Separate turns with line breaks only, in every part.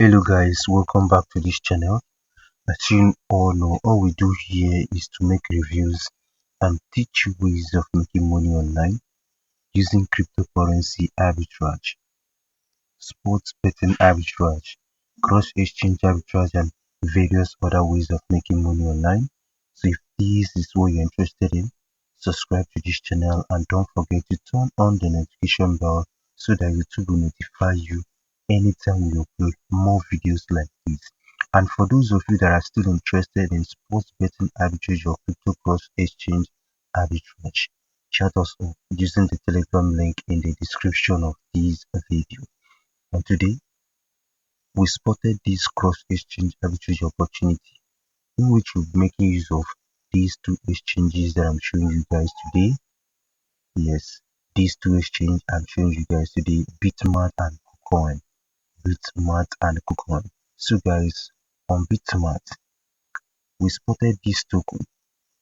Hello guys, welcome back to this channel. As you all know, all we do here is to make reviews and teach you ways of making money online using cryptocurrency arbitrage, sports betting arbitrage, cross exchange arbitrage, and various other ways of making money online. So if this is what you're interested in, subscribe to this channel and don't forget to turn on the notification bell so that YouTube will notify you anytime we upload more videos like this. And for those of you that are still interested in sports betting arbitrage or crypto cross exchange arbitrage, chat us up using the Telegram link in the description of this video. And today, we spotted this cross exchange arbitrage opportunity in which we'll be making use of these two exchanges that I'm showing you guys today. Yes, these two exchanges I'm showing you guys today, Bitmart and KuCoin. Bitmart and KuCoin. So guys, on Bitmart, we spotted this token,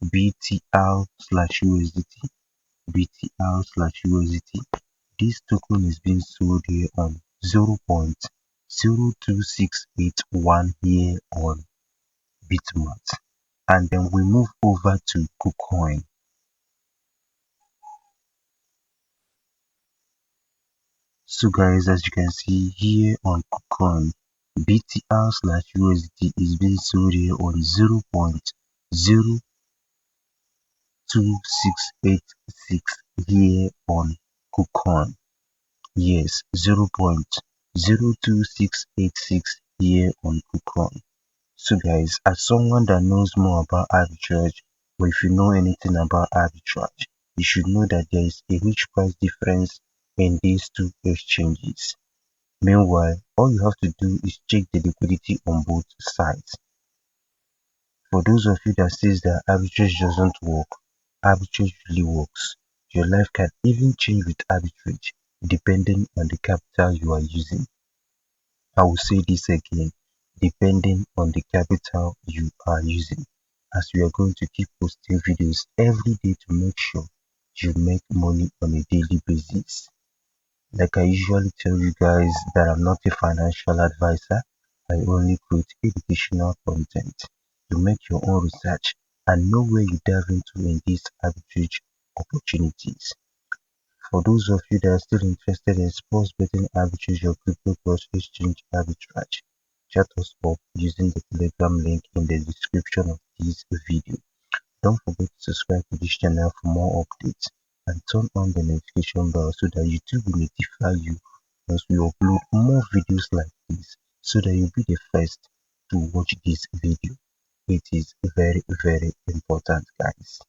BTR/USDT. BTR/USDT. This token is being sold here on 0.02681 here on Bitmart. And then we move over to KuCoin. So guys, as you can see here on KuCoin, BTR/USDT is being sold here on 0.02686 here on KuCoin. Yes, 0.02686 here on KuCoin. So guys, as someone that knows more about arbitrage, or if you know anything about arbitrage, you should know that there is a huge price difference in these two exchanges. Meanwhile, all you have to do is check the liquidity on both sides. For those of you that says that arbitrage doesn't work, arbitrage really works. Your life can even change with arbitrage depending on the capital you are using. I will say this again, depending on the capital you are using, as we are going to keep posting videos every day to make sure you make money on a daily basis. Like I usually tell you guys that I'm not a financial advisor, I only create educational content. You make your own research and know where you dive into in these arbitrage opportunities. For those of you that are still interested in sports betting arbitrage or crypto cross exchange arbitrage, chat us up using the Telegram link in the description of this video. Don't forget to subscribe to this channel for more updates and turn on the notification bell so that YouTube will notify you once we upload more videos like this, so that you'll be the first to watch this video. It is very, very important, guys.